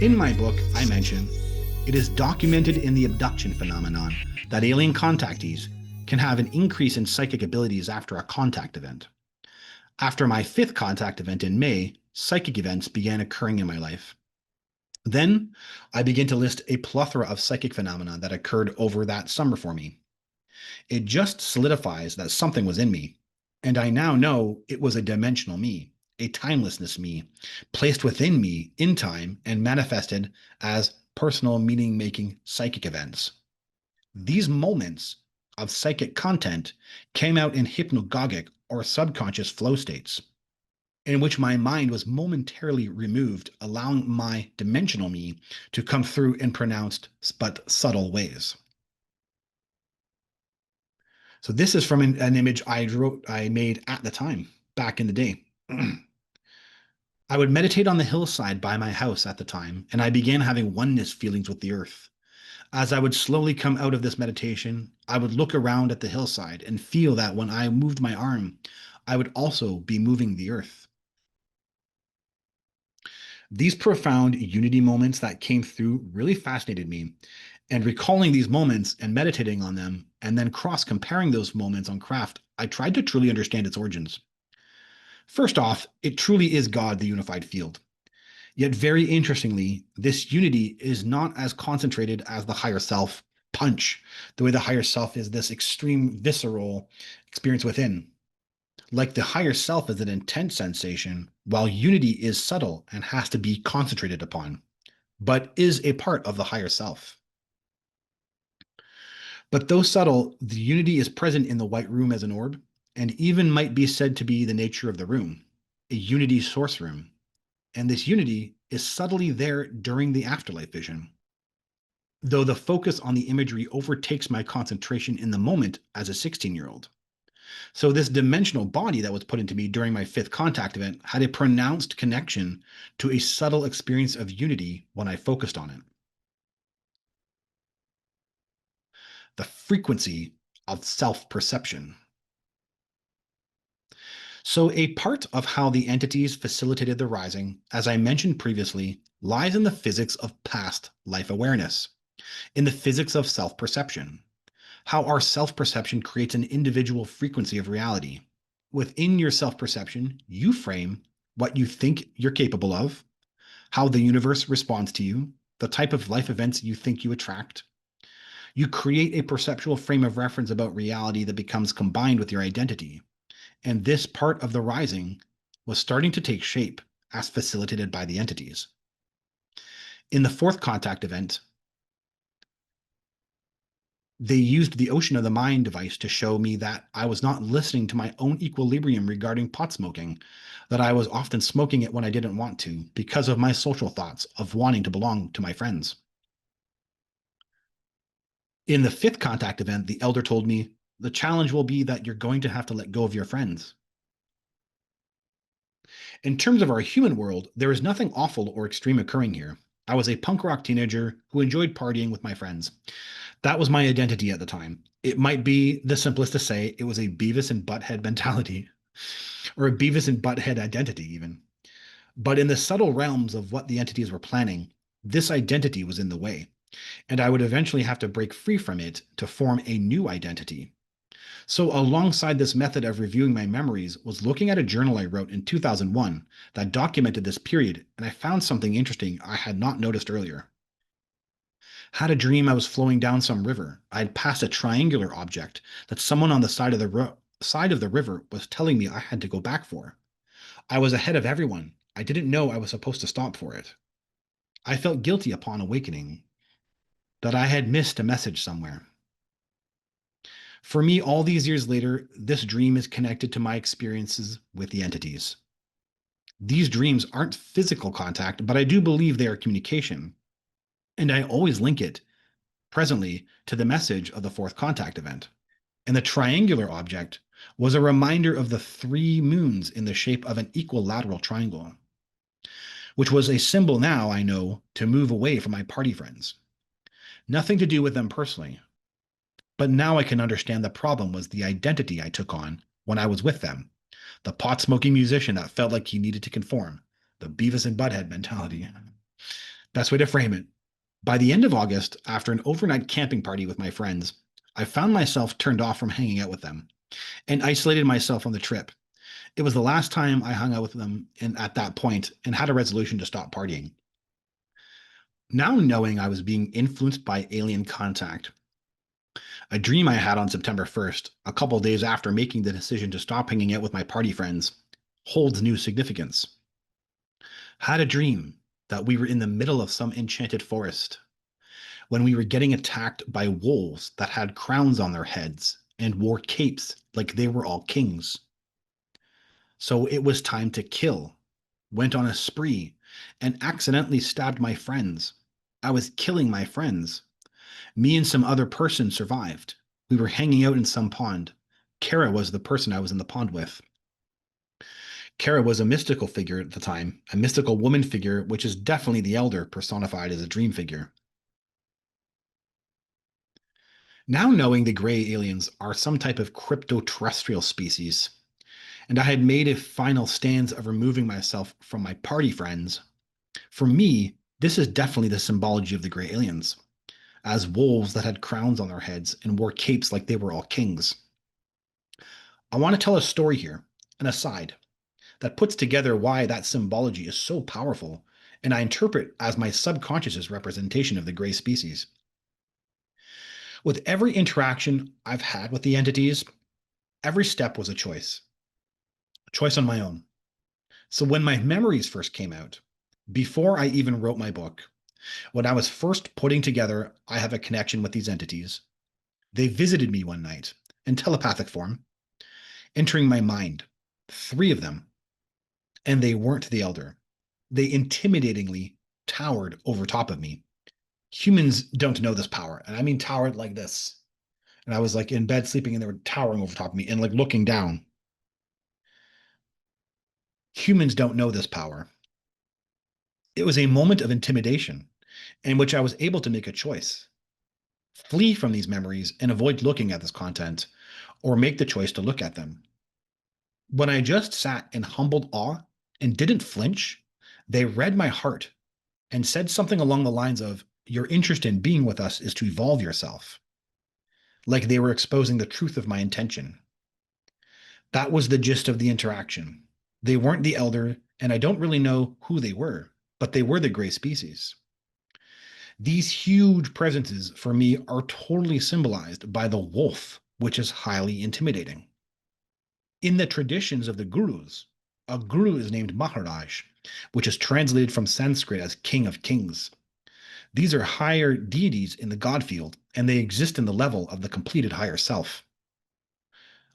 In my book, I mention it is documented in the abduction phenomenon that alien contactees can have an increase in psychic abilities after a contact event. After my fifth contact event in May, psychic events began occurring in my life. Then I begin to list a plethora of psychic phenomena that occurred over that summer for me. It just solidifies that something was in me, and I now know it was a dimensional me, a timelessness me, placed within me in time and manifested as personal meaning making psychic events. These moments of psychic content came out in hypnagogic or subconscious flow states, in which my mind was momentarily removed, allowing my dimensional me to come through in pronounced but subtle ways. So this is from an image I made at the time, back in the day. I would meditate on the hillside by my house at the time, and I began having oneness feelings with the earth. As I would slowly come out of this meditation, I would look around at the hillside and feel that when I moved my arm, I would also be moving the earth. These profound unity moments that came through really fascinated me, and recalling these moments and meditating on them, and then cross comparing those moments on craft, I tried to truly understand its origins. First off, it truly is God, the unified field. Yet, very interestingly, this unity is not as concentrated as the higher self punch, the way the higher self is this extreme visceral experience within. Like the higher self is an intense sensation, while unity is subtle and has to be concentrated upon, but is a part of the higher self. But though subtle, the unity is present in the white room as an orb, and even might be said to be the nature of the room, a unity source room. And this unity is subtly there during the afterlife vision. Though the focus on the imagery overtakes my concentration in the moment as a 16-year-old. So this dimensional body that was put into me during my fifth contact event had a pronounced connection to a subtle experience of unity when I focused on it. The frequency of self-perception. So a part of how the entities facilitated the rising, as I mentioned previously, lies in the physics of past life awareness, in the physics of self-perception, how our self-perception creates an individual frequency of reality. Within your self-perception, you frame what you think you're capable of, how the universe responds to you, the type of life events you think you attract. You create a perceptual frame of reference about reality that becomes combined with your identity. And this part of the rising was starting to take shape as facilitated by the entities. In the fourth contact event, they used the Ocean of the Mind device to show me that I was not listening to my own equilibrium regarding pot smoking, that I was often smoking it when I didn't want to because of my social thoughts of wanting to belong to my friends. In the fifth contact event, the elder told me, the challenge will be that you're going to have to let go of your friends. In terms of our human world, there is nothing awful or extreme occurring here. I was a punk rock teenager who enjoyed partying with my friends. That was my identity at the time. It might be the simplest to say it was a Beavis and Butthead mentality, or a Beavis and Butthead identity, even. But in the subtle realms of what the entities were planning, this identity was in the way, and I would eventually have to break free from it to form a new identity. So, alongside this method of reviewing my memories, was looking at a journal I wrote in 2001 that documented this period, and I found something interesting I had not noticed earlier. Had a dream I was flowing down some river. I had passed a triangular object that someone on the side of the river was telling me I had to go back for. I was ahead of everyone. I didn't know I was supposed to stop for it. I felt guilty upon awakening that I had missed a message somewhere. For me, all these years later, this dream is connected to my experiences with the entities. These dreams aren't physical contact, but I do believe they are communication. And I always link it, presently, to the message of the fourth contact event. And the triangular object was a reminder of the three moons in the shape of an equilateral triangle, which was a symbol now, I know, to move away from my party friends. Nothing to do with them personally. But now I can understand the problem was the identity I took on when I was with them. The pot-smoking musician that felt like he needed to conform. The Beavis and Butthead mentality. Best way to frame it. By the end of August, after an overnight camping party with my friends, I found myself turned off from hanging out with them and isolated myself on the trip. It was the last time I hung out with them at that point and had a resolution to stop partying. Now knowing I was being influenced by alien contact, a dream I had on September 1st, a couple days after making the decision to stop hanging out with my party friends, holds new significance. Had a dream that we were in the middle of some enchanted forest when we were getting attacked by wolves that had crowns on their heads and wore capes like they were all kings. So it was time to kill. Went on a spree and accidentally stabbed my friends. I was killing my friends. Me and some other person survived. We were hanging out in some pond. Kara was the person I was in the pond with. Kara was a mystical figure at the time, a mystical woman figure, which is definitely the elder personified as a dream figure. Now knowing the gray aliens are some type of crypto-terrestrial species, and I had made a final stance of removing myself from my party friends, for me, this is definitely the symbology of the gray aliens, as wolves that had crowns on their heads and wore capes like they were all kings. I want to tell a story here, an aside, that puts together why that symbology is so powerful, and I interpret as my subconscious's representation of the gray species. With every interaction I've had with the entities, every step was a choice on my own. So when my memories first came out, before I even wrote my book, when I was first putting together, I have a connection with these entities, they visited me one night in telepathic form, entering my mind, three of them, and they weren't the elder. They intimidatingly towered over top of me. Humans don't know this power, and I mean towered like this. And I was like in bed sleeping, and they were towering over top of me and like looking down. Humans don't know this power. It was a moment of intimidation in which I was able to make a choice: flee from these memories and avoid looking at this content, or make the choice to look at them. When I just sat in humbled awe and didn't flinch, they read my heart and said something along the lines of, "Your interest in being with us is to evolve yourself." Like they were exposing the truth of my intention. That was the gist of the interaction. They weren't the elder, and I don't really know who they were, but they were the gray species. These huge presences for me are totally symbolized by the wolf, which is highly intimidating. In the traditions of the gurus, a guru is named Maharaj, which is translated from Sanskrit as King of Kings. These are higher deities in the God field, and they exist in the level of the completed higher self.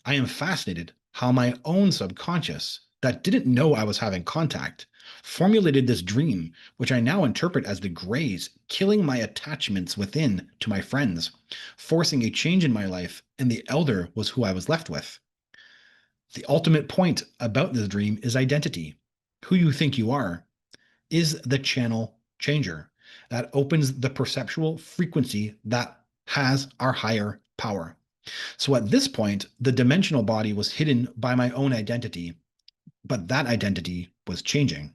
I am fascinated how my own subconscious, that didn't know I was having contact, formulated this dream, which I now interpret as the Greys killing my attachments within to my friends, forcing a change in my life, and the elder was who I was left with. The ultimate point about this dream is identity. Who you think you are is the channel changer that opens the perceptual frequency that has our higher power. So at this point, the dimensional body was hidden by my own identity, but that identity was changing.